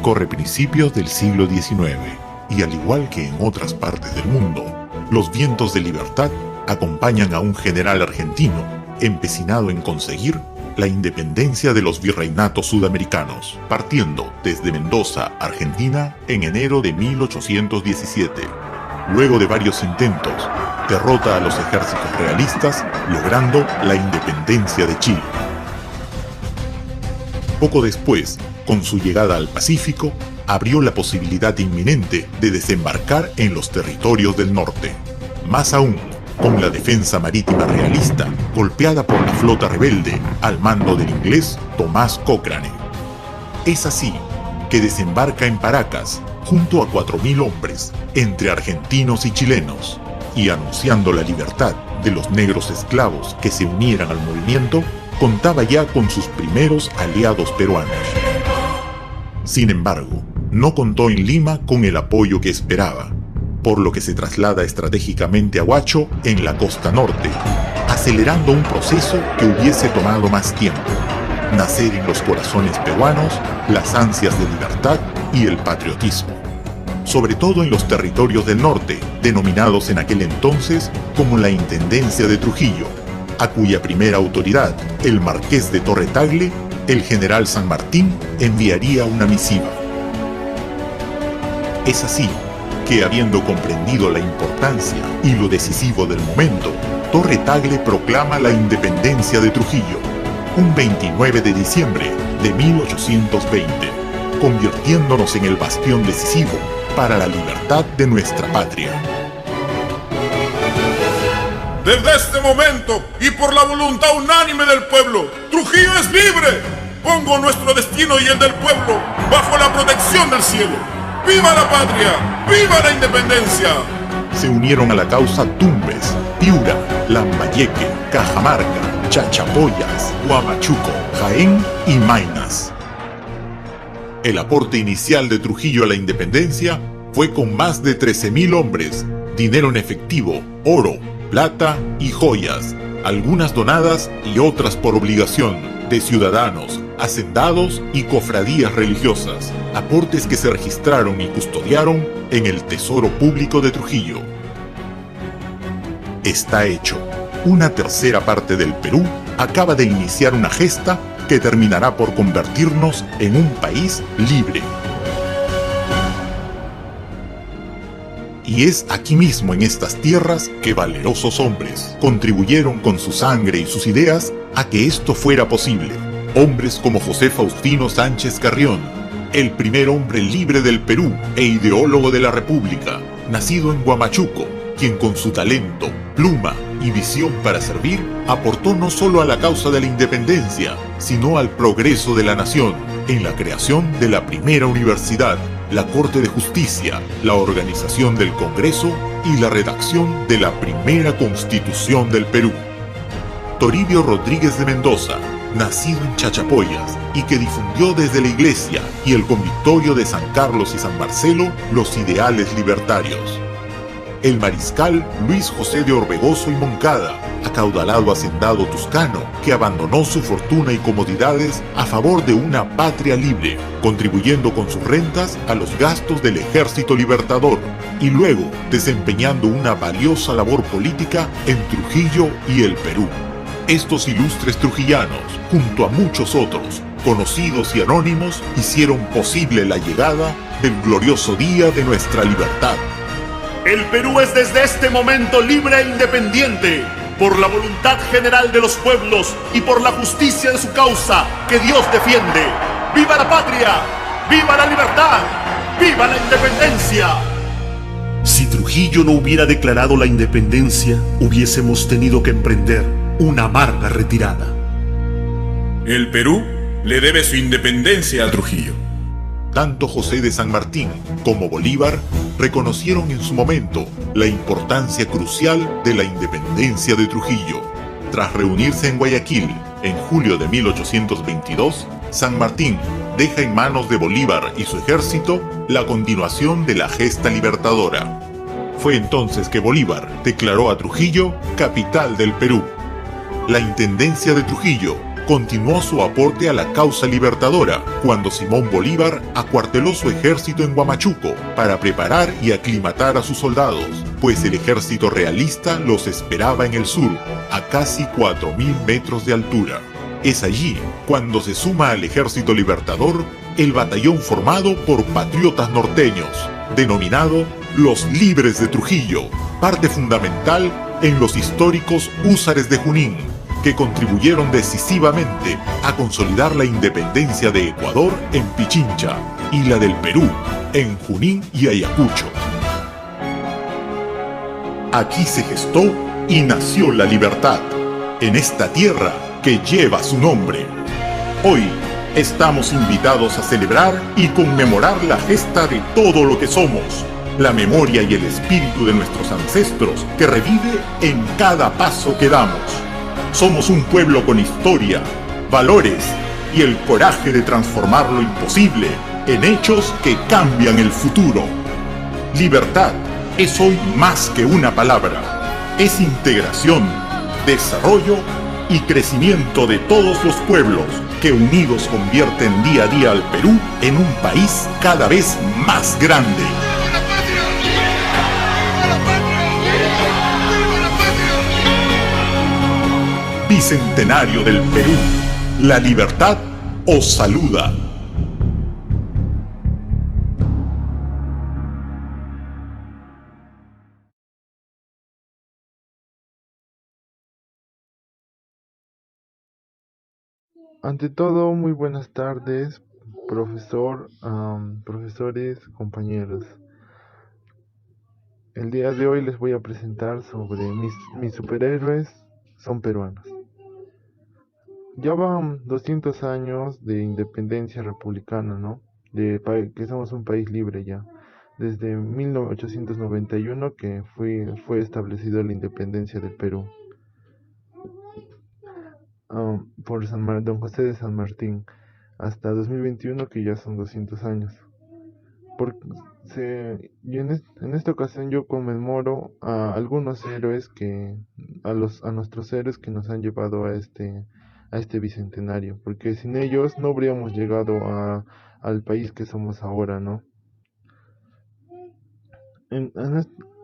Corre principios del siglo XIX, y al igual que en otras partes del mundo, los vientos de libertad acompañan a un general argentino empecinado en conseguir la independencia de los virreinatos sudamericanos, partiendo desde Mendoza, Argentina, en enero de 1817. Luego de varios intentos, derrota a los ejércitos realistas, logrando la independencia de Chile. Poco después, con su llegada al Pacífico, abrió la posibilidad inminente de desembarcar en los territorios del norte. Más aún, con la defensa marítima realista golpeada por la flota rebelde al mando del inglés Tomás Cochrane. Es así que desembarca en Paracas junto a 4.000 hombres, entre argentinos y chilenos, y anunciando la libertad de los negros esclavos que se unieran al movimiento, contaba ya con sus primeros aliados peruanos. Sin embargo, no contó en Lima con el apoyo que esperaba, por lo que se traslada estratégicamente a Huacho, en la costa norte, acelerando un proceso que hubiese tomado más tiempo: nacer en los corazones peruanos las ansias de libertad y el patriotismo, sobre todo en los territorios del norte, denominados en aquel entonces como la Intendencia de Trujillo, a cuya primera autoridad, el marqués de Torre Tagle, el general San Martín enviaría una misiva. Es así que, habiendo comprendido la importancia y lo decisivo del momento, Torre Tagle proclama la independencia de Trujillo, un 29 de diciembre de 1820, convirtiéndonos en el bastión decisivo para la libertad de nuestra patria. Desde este momento, y por la voluntad unánime del pueblo, Trujillo es libre. Pongo nuestro destino y el del pueblo bajo la protección del cielo. ¡Viva la patria! ¡Viva la independencia! Se unieron a la causa Tumbes, Piura, Lambayeque, Cajamarca, Chachapoyas, Huamachuco, Jaén y Maynas. El aporte inicial de Trujillo a la independencia fue con más de 13.000 hombres, dinero en efectivo, oro, plata y joyas, algunas donadas y otras por obligación, de ciudadanos, hacendados y cofradías religiosas, aportes que se registraron y custodiaron en el Tesoro Público de Trujillo. Está hecho. Una tercera parte del Perú acaba de iniciar una gesta que terminará por convertirnos en un país libre. Y es aquí mismo, en estas tierras, que valerosos hombres contribuyeron con su sangre y sus ideas a que esto fuera posible. Hombres como José Faustino Sánchez Carrión, el primer hombre libre del Perú e ideólogo de la República, nacido en Huamachuco, quien con su talento, pluma y visión para servir, aportó no solo a la causa de la independencia, sino al progreso de la nación, en la creación de la primera universidad, la Corte de Justicia, la organización del Congreso y la redacción de la primera Constitución del Perú. Toribio Rodríguez de Mendoza, nacido en Chachapoyas y que difundió desde la iglesia y el convictorio de San Carlos y San Marcelo los ideales libertarios. El mariscal Luis José de Orbegoso y Moncada, acaudalado hacendado tuscano que abandonó su fortuna y comodidades a favor de una patria libre, contribuyendo con sus rentas a los gastos del Ejército Libertador y luego desempeñando una valiosa labor política en Trujillo y el Perú. Estos ilustres trujillanos, junto a muchos otros, conocidos y anónimos, hicieron posible la llegada del glorioso día de nuestra libertad. El Perú es desde este momento libre e independiente, por la voluntad general de los pueblos y por la justicia de su causa que Dios defiende. ¡Viva la patria! ¡Viva la libertad! ¡Viva la independencia! Si Trujillo no hubiera declarado la independencia, hubiésemos tenido que emprender una amarga retirada. El Perú le debe su independencia a Trujillo. Tanto José de San Martín como Bolívar reconocieron en su momento la importancia crucial de la independencia de Trujillo. Tras reunirse en Guayaquil en julio de 1822, San Martín deja en manos de Bolívar y su ejército la continuación de la gesta libertadora. Fue entonces que Bolívar declaró a Trujillo capital del Perú. La Intendencia de Trujillo continuó su aporte a la causa libertadora cuando Simón Bolívar acuarteló su ejército en Huamachuco para preparar y aclimatar a sus soldados, pues el ejército realista los esperaba en el sur, a casi 4.000 metros de altura. Es allí cuando se suma al ejército libertador el batallón formado por patriotas norteños, denominado los Libres de Trujillo, parte fundamental en los históricos Húsares de Junín, que contribuyeron decisivamente a consolidar la independencia de Ecuador en Pichincha y la del Perú en Junín y Ayacucho. Aquí se gestó y nació la libertad, en esta tierra que lleva su nombre. Hoy estamos invitados a celebrar y conmemorar la gesta de todo lo que somos, la memoria y el espíritu de nuestros ancestros que revive en cada paso que damos. Somos un pueblo con historia, valores y el coraje de transformar lo imposible en hechos que cambian el futuro. Libertad es hoy más que una palabra, es integración, desarrollo y crecimiento de todos los pueblos que unidos convierten día a día al Perú en un país cada vez más grande. Bicentenario del Perú, la libertad os saluda. Ante todo, muy buenas tardes, profesores, compañeros. El día de hoy les voy a presentar sobre mis superhéroes son peruanos. Ya van 200 años de independencia republicana, ¿no? Que somos un país libre ya. Desde 1891 que fue establecido la independencia del Perú. Por Don José de San Martín, hasta 2021 que ya son 200 años. En esta ocasión yo conmemoro a algunos héroes a nuestros héroes que nos han llevado a este bicentenario, porque sin ellos no habríamos llegado al país que somos ahora, ¿no?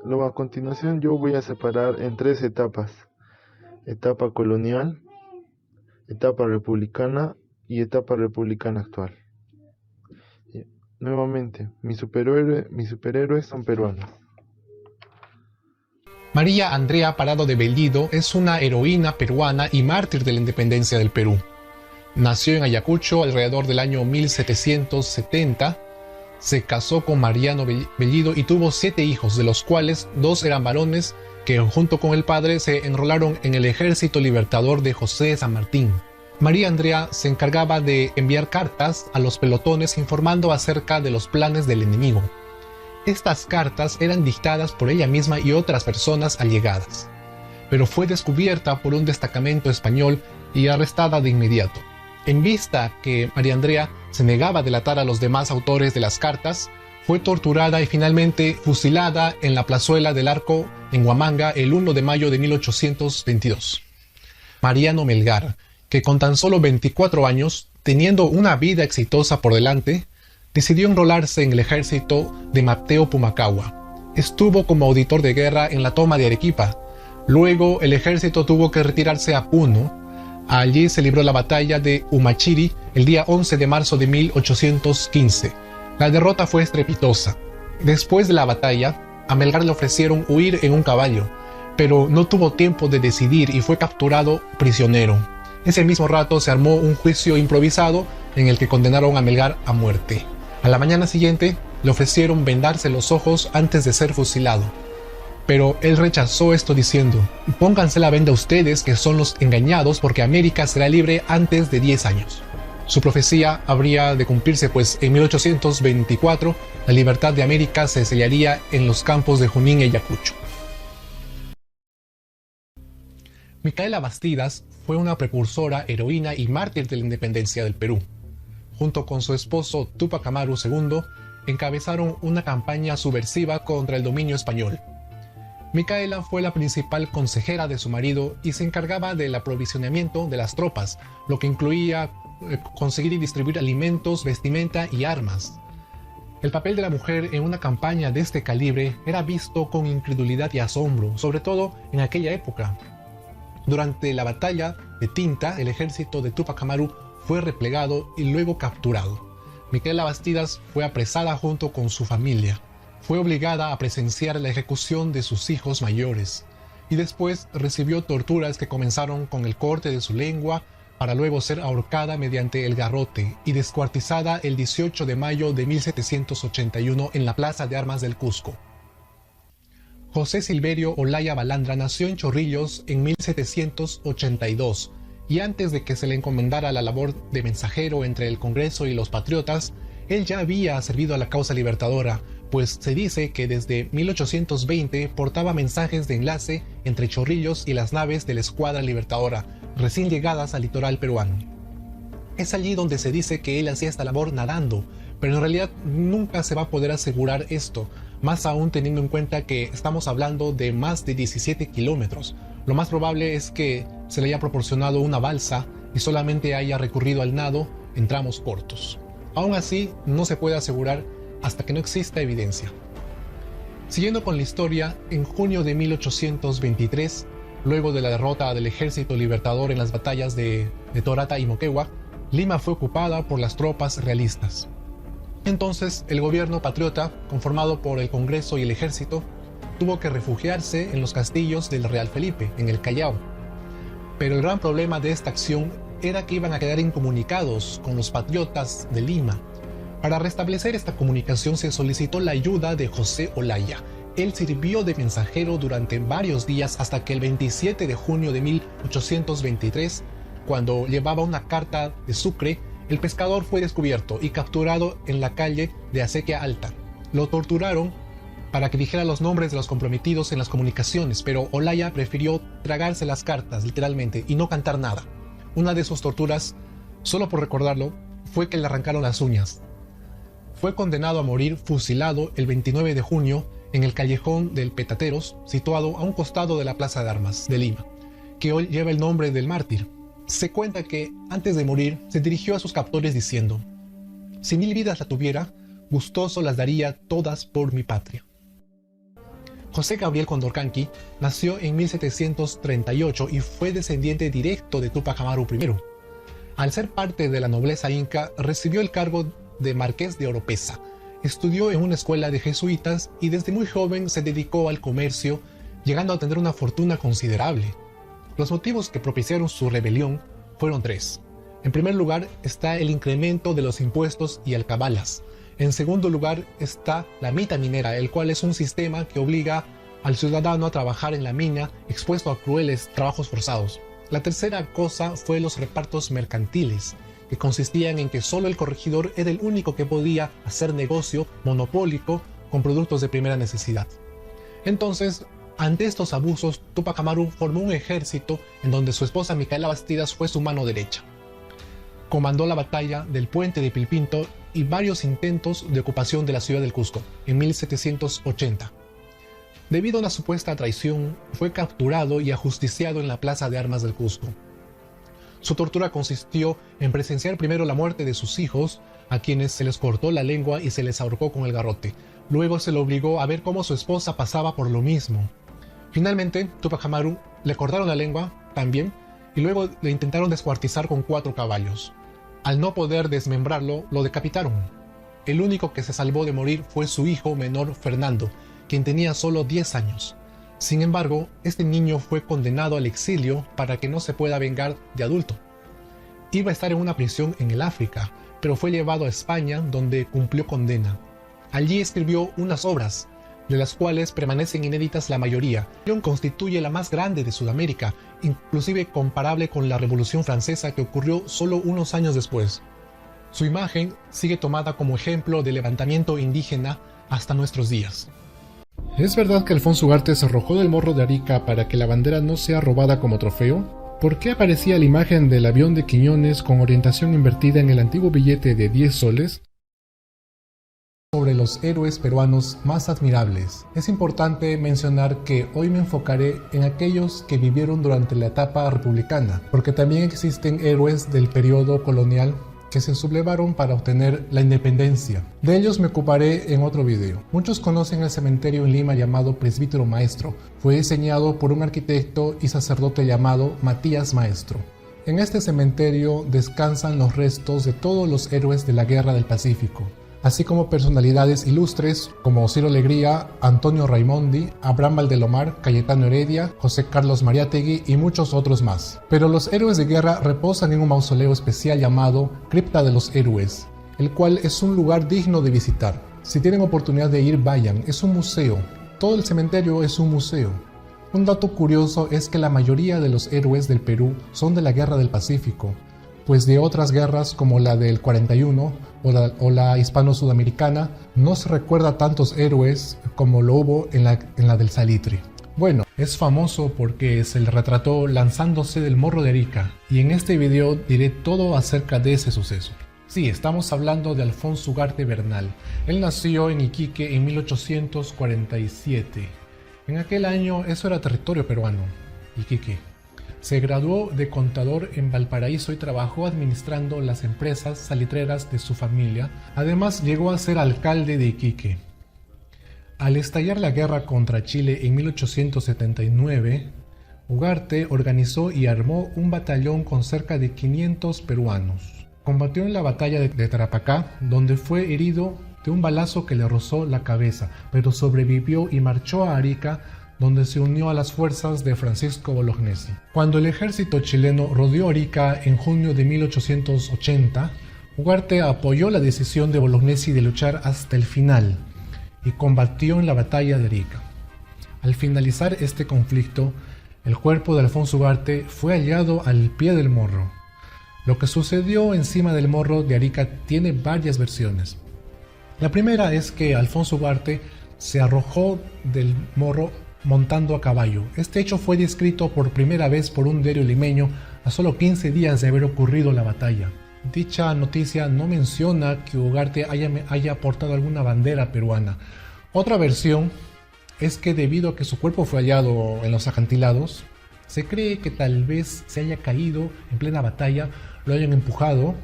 Luego a continuación yo voy a separar en 3 etapas: etapa colonial, etapa republicana y etapa republicana actual. Nuevamente, mis superhéroes son peruanos. María Andrea Parado de Bellido es una heroína peruana y mártir de la independencia del Perú. Nació en Ayacucho alrededor del año 1770, se casó con Mariano Bellido y tuvo 7 hijos, de los cuales 2 eran varones que junto con el padre se enrolaron en el Ejército Libertador de José de San Martín. María Andrea se encargaba de enviar cartas a los pelotones informando acerca de los planes del enemigo. Estas cartas eran dictadas por ella misma y otras personas allegadas, pero fue descubierta por un destacamento español y arrestada de inmediato. En vista que María Andrea se negaba a delatar a los demás autores de las cartas, fue torturada y finalmente fusilada en la plazuela del Arco en Huamanga el 1 de mayo de 1822. Mariano Melgar, que con tan solo 24 años, teniendo una vida exitosa por delante, decidió enrolarse en el ejército de Mateo Pumacahua. Estuvo como auditor de guerra en la toma de Arequipa. Luego el ejército tuvo que retirarse a Puno. Allí se libró la batalla de Humachiri el día 11 de marzo de 1815. La derrota fue estrepitosa. Después de la batalla, a Melgar le ofrecieron huir en un caballo, pero no tuvo tiempo de decidir y fue capturado prisionero. Ese mismo rato se armó un juicio improvisado en el que condenaron a Melgar a muerte. A la mañana siguiente le ofrecieron vendarse los ojos antes de ser fusilado. Pero él rechazó esto diciendo: pónganse la venda ustedes que son los engañados porque América será libre antes de 10 años. Su profecía habría de cumplirse, pues en 1824 la libertad de América se sellaría en los campos de Junín y Ayacucho. Micaela Bastidas fue una precursora, heroína y mártir de la independencia del Perú. Junto con su esposo Túpac Amaru II, encabezaron una campaña subversiva contra el dominio español. Micaela fue la principal consejera de su marido y se encargaba del aprovisionamiento de las tropas, lo que incluía conseguir y distribuir alimentos, vestimenta y armas. El papel de la mujer en una campaña de este calibre era visto con incredulidad y asombro, sobre todo en aquella época. Durante la batalla de Tinta, el ejército de Túpac Amaru fue replegado y luego capturado. Micaela Bastidas fue apresada junto con su familia. Fue obligada a presenciar la ejecución de sus hijos mayores y después recibió torturas que comenzaron con el corte de su lengua para luego ser ahorcada mediante el garrote y descuartizada el 18 de mayo de 1781 en la Plaza de Armas del Cusco. José Silverio Olaya Balandra nació en Chorrillos en 1782 y antes de que se le encomendara la labor de mensajero entre el Congreso y los patriotas, él ya había servido a la causa libertadora, pues se dice que desde 1820 portaba mensajes de enlace entre Chorrillos y las naves de la Escuadra Libertadora, recién llegadas al litoral peruano. Es allí donde se dice que él hacía esta labor nadando, pero en realidad nunca se va a poder asegurar esto, más aún teniendo en cuenta que estamos hablando de más de 17 kilómetros. Lo más probable es que se le haya proporcionado una balsa y solamente haya recurrido al nado en tramos cortos. Aún así, no se puede asegurar hasta que no exista evidencia. Siguiendo con la historia, en junio de 1823, luego de la derrota del ejército libertador en las batallas de Torata y Moquegua, Lima fue ocupada por las tropas realistas. Entonces, el gobierno patriota, conformado por el Congreso y el ejército, tuvo que refugiarse en los castillos del Real Felipe, en el Callao. Pero el gran problema de esta acción era que iban a quedar incomunicados con los patriotas de Lima. Para restablecer esta comunicación se solicitó la ayuda de José Olaya. Él sirvió de mensajero durante varios días hasta que el 27 de junio de 1823, cuando llevaba una carta de Sucre, el pescador fue descubierto y capturado en la calle de Acequia Alta. Lo torturaron para que dijera los nombres de los comprometidos en las comunicaciones, pero Olaya prefirió tragarse las cartas, literalmente, y no cantar nada. Una de sus torturas, solo por recordarlo, fue que le arrancaron las uñas. Fue condenado a morir fusilado el 29 de junio en el callejón del Petateros, situado a un costado de la Plaza de Armas de Lima, que hoy lleva el nombre del mártir. Se cuenta que, antes de morir, se dirigió a sus captores diciendo: «Si 1000 vidas la tuviera, gustoso las daría todas por mi patria». José Gabriel Condorcanqui nació en 1738 y fue descendiente directo de Túpac Amaru I. Al ser parte de la nobleza inca, recibió el cargo de marqués de Oropesa. Estudió en una escuela de jesuitas y desde muy joven se dedicó al comercio, llegando a tener una fortuna considerable. Los motivos que propiciaron su rebelión fueron 3. En primer lugar está el incremento de los impuestos y alcabalas. En segundo lugar está la mita minera, el cual es un sistema que obliga al ciudadano a trabajar en la mina, expuesto a crueles trabajos forzados. La tercera cosa fue los repartos mercantiles, que consistían en que solo el corregidor era el único que podía hacer negocio monopólico con productos de primera necesidad. Entonces, ante estos abusos, Túpac Amaru formó un ejército en donde su esposa Micaela Bastidas fue su mano derecha. Comandó la batalla del puente de Pilpinto y varios intentos de ocupación de la ciudad del Cusco en 1780. Debido a una supuesta traición, fue capturado y ajusticiado en la Plaza de Armas del Cusco. Su tortura consistió en presenciar primero la muerte de sus hijos, a quienes se les cortó la lengua y se les ahorcó con el garrote. Luego se le obligó a ver cómo su esposa pasaba por lo mismo. Finalmente, Túpac Amaru le cortaron la lengua también y luego le intentaron descuartizar con 4 caballos. Al no poder desmembrarlo, lo decapitaron. El único que se salvó de morir fue su hijo menor Fernando, quien tenía solo 10 años. Sin embargo, este niño fue condenado al exilio para que no se pueda vengar de adulto. Iba a estar en una prisión en el África, pero fue llevado a España, donde cumplió condena. Allí escribió unas obras, de las cuales permanecen inéditas la mayoría. Constituye la más grande de Sudamérica, inclusive comparable con la Revolución Francesa que ocurrió solo unos años después. Su imagen sigue tomada como ejemplo de levantamiento indígena hasta nuestros días. ¿Es verdad que Alfonso Ugarte se arrojó del morro de Arica para que la bandera no sea robada como trofeo? ¿Por qué aparecía la imagen del avión de Quiñones con orientación invertida en el antiguo billete de 10 soles? sobre los héroes peruanos más admirables. Es importante mencionar que hoy me enfocaré en aquellos que vivieron durante la etapa republicana, porque también existen héroes del periodo colonial que se sublevaron para obtener la independencia. De ellos me ocuparé en otro video. Muchos conocen el cementerio en Lima llamado Presbítero Maestro. Fue diseñado por un arquitecto y sacerdote llamado Matías Maestro. En este cementerio descansan los restos de todos los héroes de la Guerra del Pacífico, así como personalidades ilustres como Ciro Alegría, Antonio Raimondi, Abraham Valdelomar, Cayetano Heredia, José Carlos Mariátegui y muchos otros más. Pero los héroes de guerra reposan en un mausoleo especial llamado Cripta de los Héroes, el cual es un lugar digno de visitar. Si tienen oportunidad de ir, vayan, es un museo. Todo el cementerio es un museo. Un dato curioso es que la mayoría de los héroes del Perú son de la Guerra del Pacífico, pues de otras guerras como la del 41 o la hispano-sudamericana no se recuerda tantos héroes como lo hubo en la del Salitre. Bueno, es famoso porque se le retrató lanzándose del Morro de Arica, y en este video diré todo acerca de ese suceso. Sí, estamos hablando de Alfonso Ugarte Bernal. Él nació en Iquique en 1847. En aquel año eso era territorio peruano, Iquique. Se graduó de contador en Valparaíso y trabajó administrando las empresas salitreras de su familia. Además llegó a ser alcalde de Iquique. Al estallar la guerra contra Chile en 1879, Ugarte organizó y armó un batallón con cerca de 500 peruanos. Combatió en la batalla de Tarapacá, donde fue herido de un balazo que le rozó la cabeza, pero sobrevivió y marchó a Arica, donde se unió a las fuerzas de Francisco Bolognesi. Cuando el ejército chileno rodeó Arica en junio de 1880, Ugarte apoyó la decisión de Bolognesi de luchar hasta el final y combatió en la batalla de Arica. Al finalizar este conflicto, el cuerpo de Alfonso Ugarte fue hallado al pie del morro. Lo que sucedió encima del morro de Arica tiene varias versiones. La primera es que Alfonso Ugarte se arrojó del morro montando a caballo. Este hecho fue descrito por primera vez por un diario limeño a solo 15 días de haber ocurrido la batalla. Dicha noticia no menciona que Ugarte haya portado alguna bandera peruana. Otra versión es que debido a que su cuerpo fue hallado en los acantilados, se cree que tal vez se haya caído en plena batalla, lo hayan empujado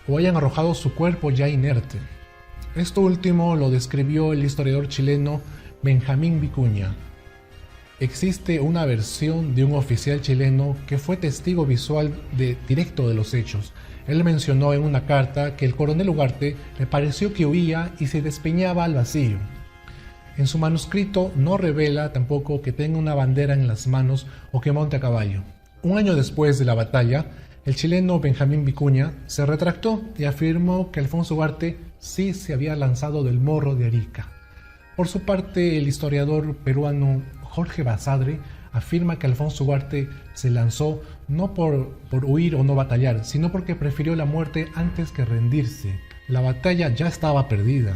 o hayan arrojado su cuerpo ya inerte. Esto último lo describió el historiador chileno Benjamín Vicuña. Existe una versión de un oficial chileno que fue testigo visual directo de los hechos. Él mencionó en una carta que el coronel Ugarte le pareció que huía y se despeñaba al vacío. En su manuscrito no revela tampoco que tenga una bandera en las manos o que monte a caballo. Un año después de la batalla, el chileno Benjamín Vicuña se retractó y afirmó que Alfonso Ugarte sí se había lanzado del morro de Arica. Por su parte, el historiador peruano Jorge Basadre afirma que Alfonso Ugarte se lanzó no por huir o no batallar, sino porque prefirió la muerte antes que rendirse. La batalla ya estaba perdida.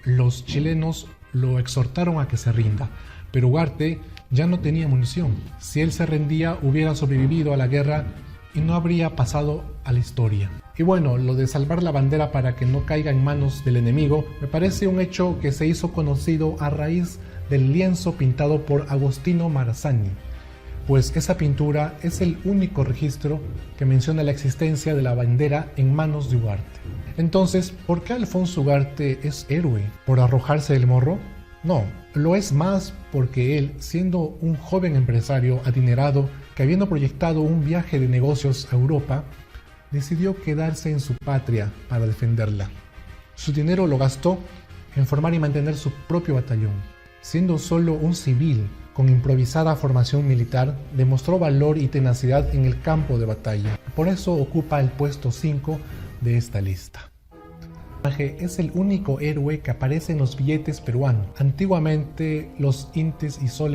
Los chilenos lo exhortaron a que se rinda, pero Ugarte ya no tenía munición. Si él se rendía, hubiera sobrevivido a la guerra y no habría pasado a la historia. Y bueno, lo de salvar la bandera para que no caiga en manos del enemigo me parece un hecho que se hizo conocido a raíz del lienzo pintado por Agostino Marzani, pues esa pintura es el único registro que menciona la existencia de la bandera en manos de Ugarte. Entonces, ¿por qué Alfonso Ugarte es héroe? ¿Por arrojarse del morro? No, lo es más porque él, siendo un joven empresario adinerado que habiendo proyectado un viaje de negocios a Europa, decidió quedarse en su patria para defenderla. Su dinero lo gastó en formar y mantener su propio batallón. Siendo solo un civil con improvisada formación militar, demostró valor y tenacidad en el campo de batalla. Por eso ocupa el puesto 5 de esta lista. Es el único héroe que aparece en los billetes peruanos. Antiguamente los intes y soles